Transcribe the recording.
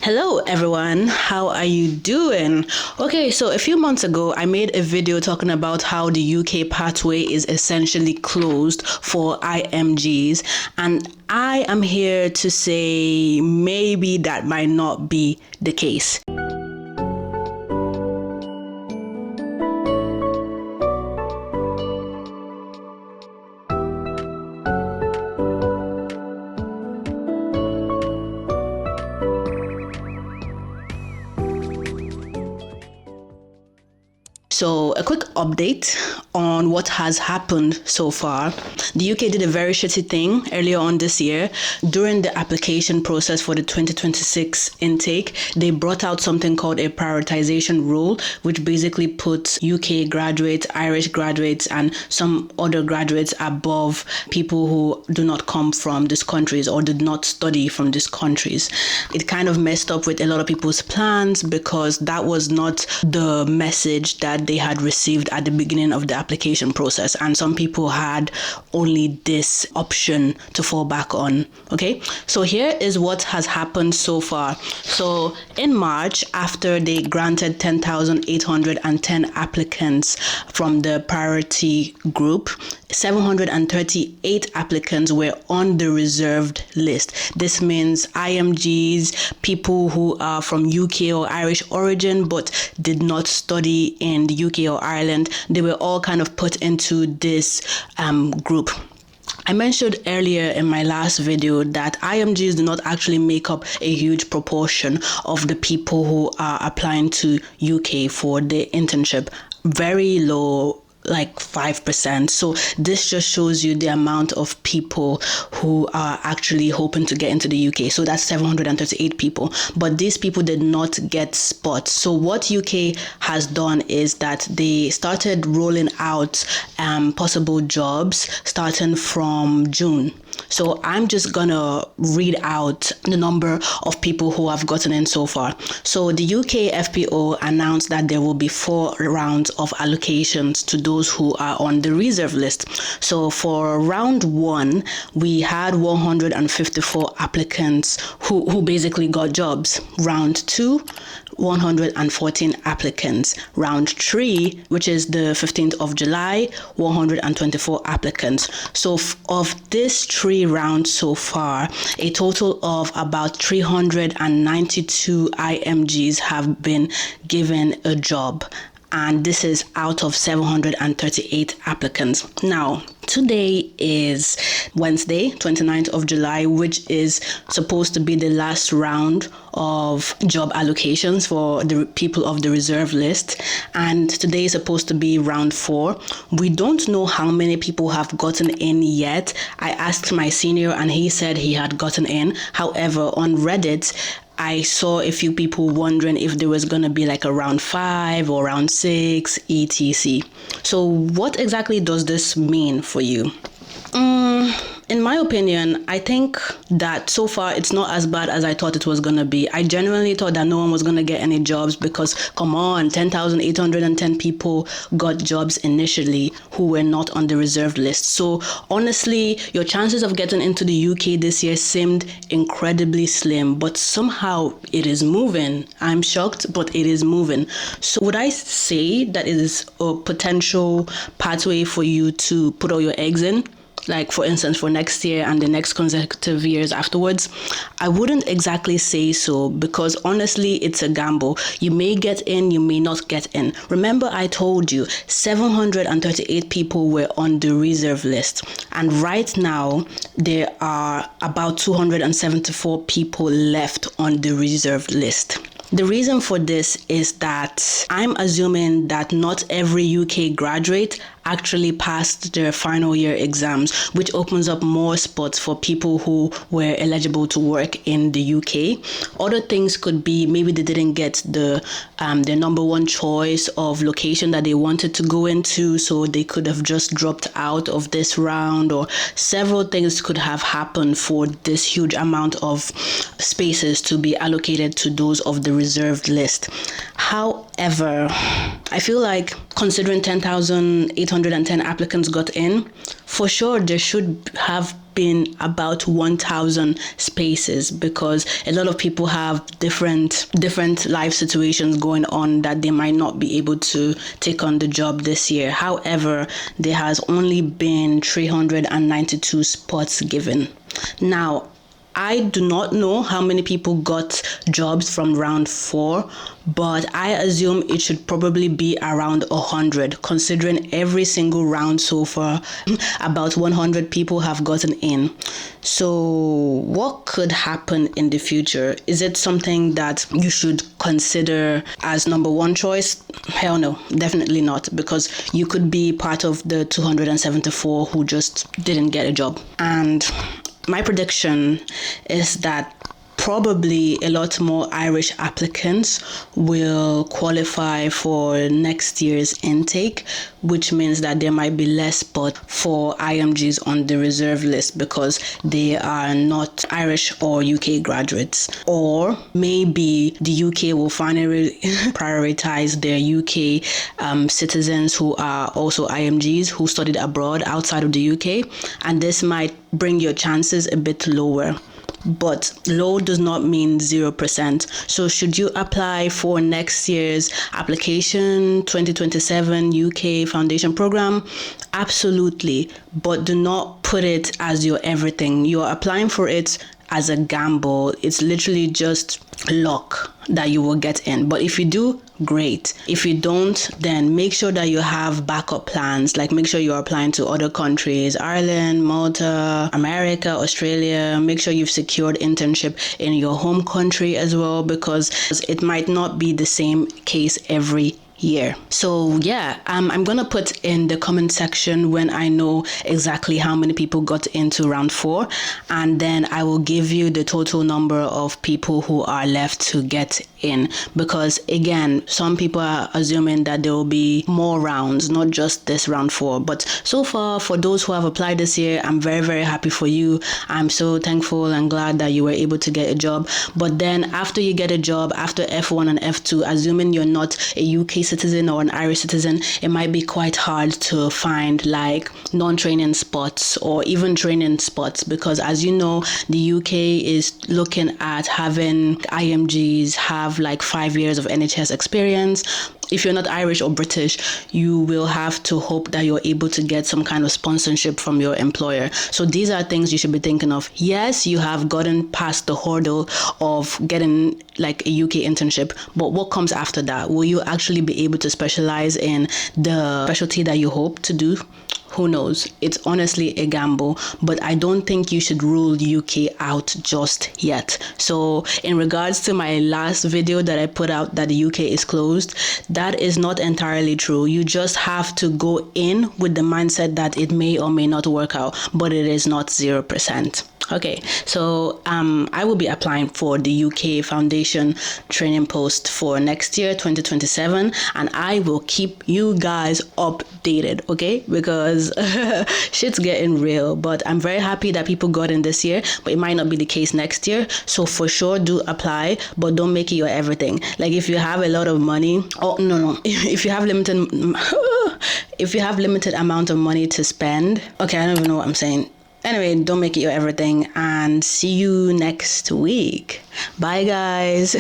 Hello everyone, how are you doing? Okay, so a few months ago, I made a video talking about how the UK pathway is essentially closed for IMGs, and I am here to say maybe that might not be the case. So a quick update on what has happened so far. The UK did a very shitty thing earlier on this year. During the application process for the 2026 intake, they brought out something called a prioritization rule, which basically puts UK graduates, Irish graduates, and some other graduates above people who do not come from these countries or did not study from these countries. It kind of messed up with a lot of people's plans because that was not the message that they had received at the beginning of the application process, and some people had only this option to fall back on. Okay, so here is what has happened so far. So in March, after they granted 10,810 applicants from the priority group, 738 applicants were on the reserved list. This means IMGs, people who are from UK or Irish origin but did not study in the UK or Ireland. They were all kind of put into this group. I mentioned earlier in my last video that IMGs do not actually make up a huge proportion of the people who are applying to UK for the internship. Very low, like 5%. So this just shows you the amount of people who are actually hoping to get into the UK. So that's 738 people. But these people did not get spots. So what UK has done is that they started rolling out possible jobs starting from June. So I'm just gonna read out the number of people who have gotten in so far. So the UKFPO announced that there will be 4 rounds of allocations to those who are on the reserve list. So for round 1, we had 154 applicants who basically got jobs. Round 2, 114 applicants. Round 3, which is the 15th of July, 124 applicants. So of this 3 rounds so far, a total of about 392 IMGs have been given a job. And this is out of 738 applicants. Now, today is Wednesday, 29th of July, which is supposed to be the last round of job allocations for the people of the reserve list. And today is supposed to be round 4. We don't know how many people have gotten in yet. I asked my senior and he said he had gotten in. However, on Reddit, I saw a few people wondering if there was going to be like a round 5 or round 6, etc. So what exactly does this mean for you? In my opinion, I think that so far it's not as bad as I thought it was going to be. I genuinely thought that no one was going to get any jobs because, come on, 10,810 people got jobs initially who were not on the reserved list. So honestly, your chances of getting into the UK this year seemed incredibly slim, but somehow it is moving. I'm shocked, but it is moving. So would I say that it is a potential pathway for you to put all your eggs in? Like, for instance, for next year and the next consecutive years afterwards? I wouldn't exactly say so because honestly, it's a gamble. You may get in, you may not get in. Remember, I told you 738 people were on the reserve list. And right now, there are about 274 people left on the reserve list. The reason for this is that I'm assuming that not every UK graduate actually passed their final year exams, which opens up more spots for people who were eligible to work in the UK. Other things could be maybe they didn't get their number one choice of location that they wanted to go into, so they could have just dropped out of this round, or several things could have happened for this huge amount of spaces to be allocated to those of the reserved list. However, I feel like considering 10,810 applicants got in, for sure there should have been about 1,000 spaces, because a lot of people have different life situations going on that they might not be able to take on the job this year. However, there has only been 392 spots given. Now, I do not know how many people got jobs from round 4, but I assume it should probably be around 100, considering every single round so far, about 100 people have gotten in. So what could happen in the future? Is it something that you should consider as number one choice? Hell no, definitely not, because you could be part of the 274 who just didn't get a job. And my prediction is that probably a lot more Irish applicants will qualify for next year's intake, which means that there might be less spot for IMGs on the reserve list because they are not Irish or UK graduates. Or maybe the UK will finally prioritize their UK citizens who are also IMGs who studied abroad outside of the UK, and this might bring your chances a bit lower. But low does not mean 0%. So should you apply for next year's application 2027 UK foundation program? Absolutely. But do not put it as your everything. You're applying for it as a gamble. It's literally just luck that you will get in. But if you do, great. If you don't, then make sure that you have backup plans. Like, make sure you're applying to other countries, Ireland, Malta, America, Australia. Make sure you've secured internship in your home country as well, because it might not be the same case every year. So yeah, I'm gonna put in the comment section when I know exactly how many people got into round 4, and then I will give you the total number of people who are left to get in, because again, some people are assuming that there will be more rounds, not just this round 4. But so far, for those who have applied this year, I'm very, very happy for you. I'm so thankful and glad that you were able to get a job. But then after you get a job, after F1 and F2, assuming you're not a UK citizen or an Irish citizen, it might be quite hard to find like non-training spots or even training spots, because as you know, the UK is looking at having IMGs have like 5 years of NHS experience. If you're not Irish or British, you will have to hope that you're able to get some kind of sponsorship from your employer. So these are things you should be thinking of. Yes, you have gotten past the hurdle of getting like a UK internship, but what comes after that? Will you actually be able to specialize in the specialty that you hope to do? Who knows? It's honestly a gamble, but I don't think you should rule UK out just yet. So in regards to my last video that I put out that the UK is closed, that is not entirely true. You just have to go in with the mindset that it may or may not work out, but it is not 0%. Okay, so I will be applying for the UK Foundation training post for next year, 2027, and I will keep you guys updated, okay? Because shit's getting real, but I'm very happy that people got in this year, but it might not be the case next year. So for sure, do apply, but don't make it your everything. Like if you have a lot of money, if you have limited amount of money to spend, okay, I don't even know what I'm saying. Anyway, don't make it your everything, and see you next week. Bye, guys.